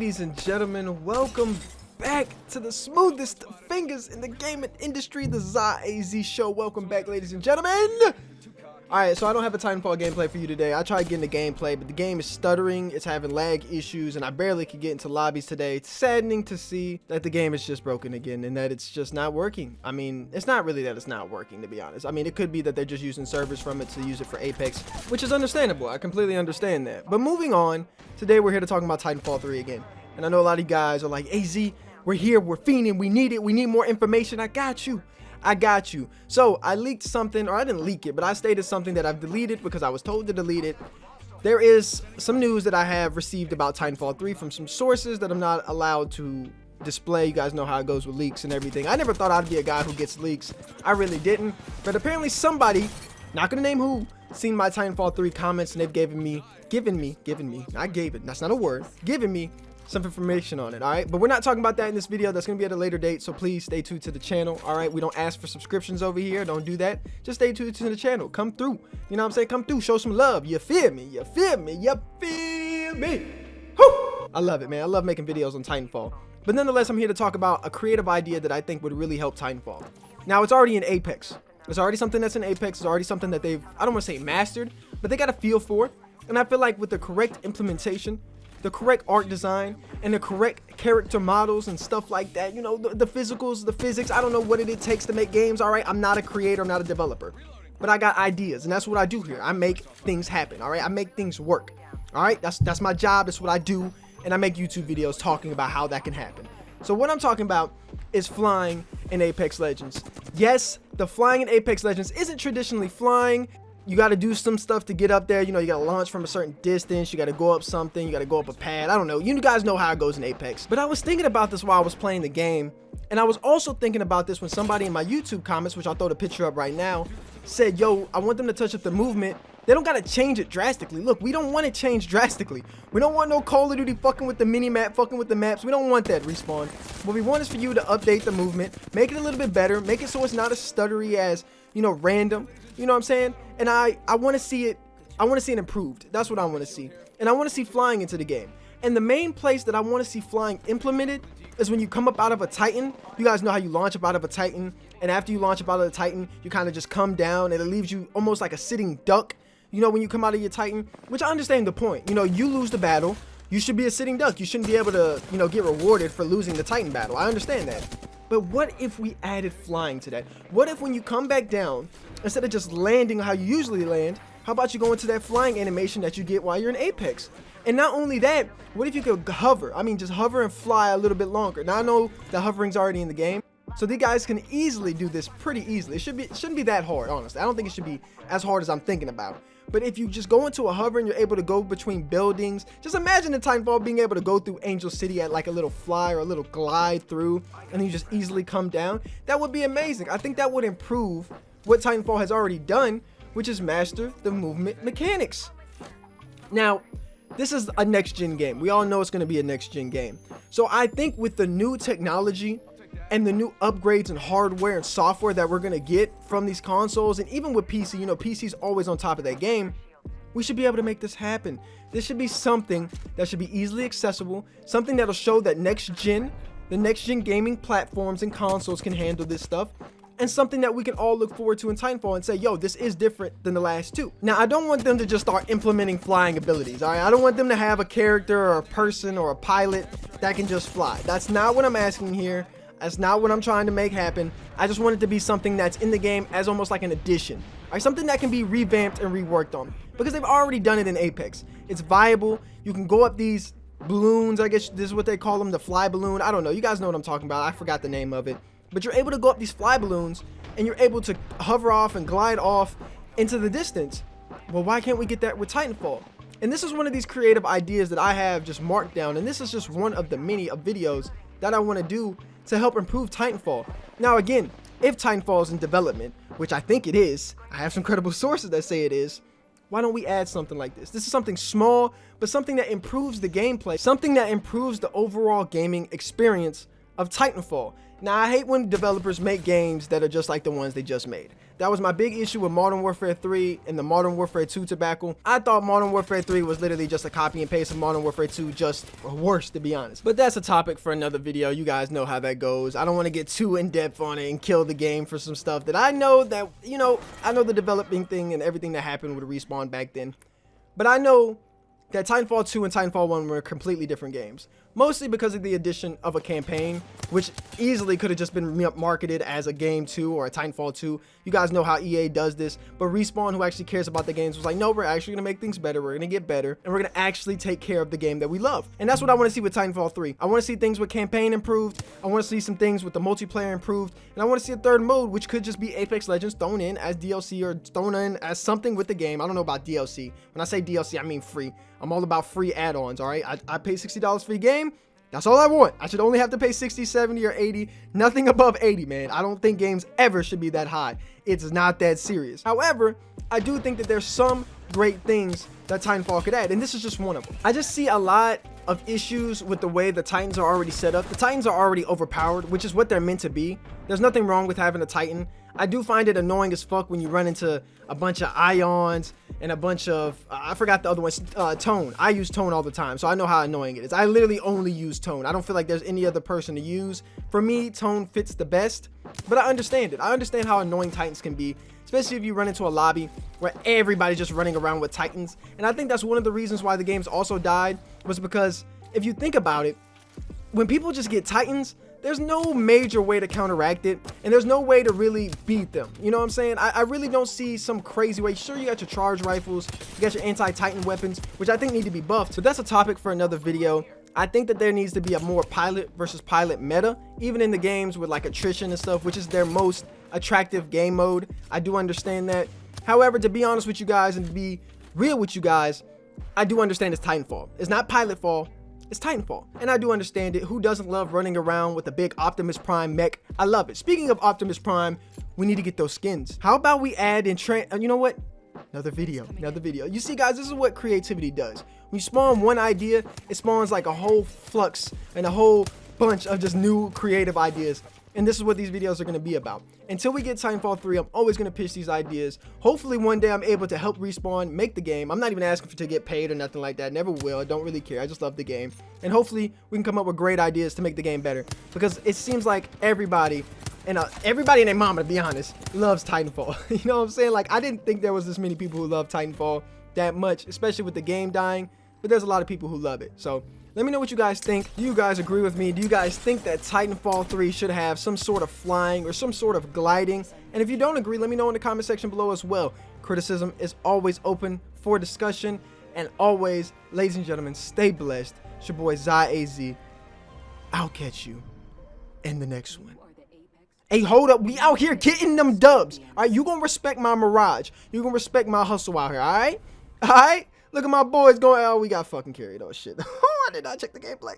ladies and gentlemen, welcome back to the smoothest fingers in the gaming industry, the ZAZ Show. Welcome back, ladies and gentlemen. Alright, so I don't have a Titanfall gameplay for you today. I tried getting the gameplay, but the game is stuttering, it's having lag issues, and I barely could get into lobbies today. It's saddening to see that the game is just broken again and that it's just not working. I mean, it's not really that it's not working, to be honest. I mean, it could be that they're just using servers from it to use it for Apex, which is understandable. I completely understand that. But moving on, today we're here to talk about Titanfall 3 again. And I know a lot of you guys are like, AZ, we're here, we're fiending, we need it, we need more information. I got you. So I leaked something, or I didn't leak it, but I stated something that I've deleted because I was told to delete it. There is some news that I have received about Titanfall 3 from some sources that I'm not allowed to display. You guys know how it goes with leaks and everything. I never thought I'd be a guy who gets leaks. I really didn't. But apparently somebody, not gonna name who, seen my Titanfall 3 comments and they've given me, that's not a word, given me some information on it. All right, but we're not talking about that in this video. That's gonna be at a later date, so please stay tuned to the channel. All right, we don't ask for subscriptions over here, don't do that. Just stay tuned to the channel, come through, you know what I'm saying, come through, show some love. You feel me? Whew! I love it, man. I love making videos on Titanfall, but nonetheless, I'm here to talk about a creative idea that I think would really help Titanfall. Now, it's already in Apex. It's already something that's in Apex. It's already something that they've, I don't want to say mastered, but they got a feel for it. And I feel like with the correct implementation, the correct art design, and the correct character models and stuff like that, you know, the physicals, the physics, I don't know what it takes to make games. All right, I'm not a creator, I'm not a developer, but I got ideas, and that's what I do here. I make things happen. All right, I make things work. All right, that's my job, that's what I do, and I make YouTube videos talking about how that can happen. So what I'm talking about is flying in Apex Legends. Yes, the flying in Apex Legends isn't traditionally flying. You got to do some stuff to get up there. You know, you got to launch from a certain distance. You got to go up something. You got to go up a pad. I don't know. You guys know how it goes in Apex. But I was thinking about this while I was playing the game. And I was also thinking about this when somebody in my YouTube comments, which I'll throw the picture up right now, said, yo, I want them to touch up the movement. They don't got to change it drastically. Look, we don't want it changed drastically. We don't want no Call of Duty fucking with the mini-map, fucking with the maps. We don't want that, Respawn. What we want is for you to update the movement, make it a little bit better, make it so it's not as stuttery as, you know, random. You know what I'm saying? And I want to see it. I want to see it improved. That's what I want to see. And I want to see flying into the game. And the main place that I want to see flying implemented is when you come up out of a Titan. You guys know how you launch up out of a Titan. And after you launch up out of the Titan, you kind of just come down and it leaves you almost like a sitting duck. You know, when you come out of your Titan, which I understand the point. You know, you lose the battle. You should be a sitting duck. You shouldn't be able to, you know, get rewarded for losing the Titan battle. I understand that. But what if we added flying to that? What if when you come back down, instead of just landing how you usually land, how about you go into that flying animation that you get while you're in Apex? And not only that, what if you could hover? I mean, just hover and fly a little bit longer. Now, I know the hovering's already in the game, so these guys can easily do this pretty easily. It shouldn't be that hard, honestly. I don't think it should be as hard as I'm thinking about. But if you just go into a hover and you're able to go between buildings, just imagine in Titanfall being able to go through Angel City at like a little fly or a little glide through, and then you just easily come down. That would be amazing. I think that would improve what Titanfall has already done, which is master the movement mechanics. Now, this is a next-gen game. We all know it's going to be a next-gen game. So I think with the new technology and the new upgrades and hardware and software that we're going to get from these consoles, and even with PC, you know, PC's always on top of that game, we should be able to make this happen. This should be something that should be easily accessible, something that'll show that the next-gen gaming platforms and consoles can handle this stuff, and something that we can all look forward to in Titanfall and say, yo, this is different than the last two. Now, I don't want them to just start implementing flying abilities, all right? I don't want them to have a character or a person or a pilot that can just fly. That's not what I'm asking here. That's not what I'm trying to make happen. I just want it to be something that's in the game as almost like an addition. All right, something that can be revamped and reworked on. Because they've already done it in Apex. It's viable. You can go up these balloons. I guess this is what they call them, the fly balloon. I don't know. You guys know what I'm talking about. I forgot the name of it. But you're able to go up these fly balloons and you're able to hover off and glide off into the distance. Well, why can't we get that with Titanfall? And this is one of these creative ideas that I have just marked down. And this is just one of the many videos that I want to do to help improve Titanfall. Now, again, if Titanfall is in development, which I think it is, I have some credible sources that say it is, why don't we add something like this? This is something small, but something that improves the gameplay, something that improves the overall gaming experience of Titanfall. Now, I hate when developers make games that are just like the ones they just made. That was my big issue with Modern Warfare 3 and the Modern Warfare 2 tobacco. I thought Modern Warfare 3 was literally just a copy and paste of Modern Warfare 2, just worse, to be honest. But that's a topic for another video. You guys know how that goes. I don't want to get too in depth on it and kill the game for some stuff that I know that, you know, I know the developing thing and everything that happened with Respawn back then. But I know that Titanfall 2 and Titanfall 1 were completely different games. Mostly because of the addition of a campaign, which easily could have just been marketed as a game 2 or a Titanfall 2. You guys know how EA does this, but Respawn, who actually cares about the games, was like, no, we're actually gonna make things better, we're gonna get better, and we're gonna actually take care of the game that we love. And that's what I want to see with Titanfall 3. I want to see things with campaign improved, I want to see some things with the multiplayer improved, and I want to see a third mode, which could just be Apex Legends thrown in as DLC or thrown in as something with the game. I don't know about DLC. When I say DLC, I mean free. I'm all about free add-ons, all right? I pay $60 for a game. That's all I want. I should only have to pay 60, 70, or 80. Nothing above 80, man. I don't think games ever should be that high. It's not that serious. However, I do think that there's some great things that Titanfall could add, and this is just one of them. I just see a lot of issues with the way the Titans are already set up. The Titans are already overpowered, which is what they're meant to be. There's nothing wrong with having a Titan. I do find it annoying as fuck when you run into a bunch of Ions and a bunch of, I forgot the other ones, Tone. I use Tone all the time, so I know how annoying it is. I literally only use Tone. I don't feel like there's any other person to use. For me, Tone fits the best, but I understand it. I understand how annoying Titans can be, especially if you run into a lobby where everybody's just running around with Titans. And I think that's one of the reasons why the games also died, was because if you think about it, when people just get Titans, there's no major way to counteract it, and there's no way to really beat them. You know what I'm saying? I really don't see some crazy way. Sure, you got your charge rifles, you got your anti-Titan weapons, which I think need to be buffed. So that's a topic for another video. I think that there needs to be a more pilot versus pilot meta, even in the games with like attrition and stuff, which is their most attractive game mode. I do understand that. However, to be honest with you guys and to be real with you guys, I do understand it's Titanfall. It's not Pilotfall. It's Titanfall, and I do understand it. Who doesn't love running around with a big Optimus Prime mech? I love it. Speaking of Optimus Prime, we need to get those skins. How about we add in you know what? Another video. You see, guys, this is what creativity does. When you spawn one idea, it spawns like a whole flux and a whole bunch of just new creative ideas. And this is what these videos are going to be about. Until we get Titanfall 3, I'm always going to pitch these ideas. Hopefully one day I'm able to help Respawn make the game. I'm not even asking to get paid or nothing like that. Never will. I don't really care. I just love the game. And hopefully we can come up with great ideas to make the game better. Because it seems like everybody and their mama, to be honest, loves Titanfall. You know what I'm saying? Like, I didn't think there was this many people who love Titanfall that much, especially with the game dying. But there's a lot of people who love it. So let me know what you guys think. Do you guys agree with me? Do you guys think that Titanfall 3 should have some sort of flying or some sort of gliding? And if you don't agree, let me know in the comment section below as well. Criticism is always open for discussion. And always, ladies and gentlemen, stay blessed. It's your boy ZyAZ. I'll catch you in the next one. Hey, hold up. We out here getting them dubs. All right, you gonna respect my Mirage. You gonna respect my hustle out here, all right? All right? Look at my boys going, oh, we got fucking carried. Oh, shit. I did not check the gameplay.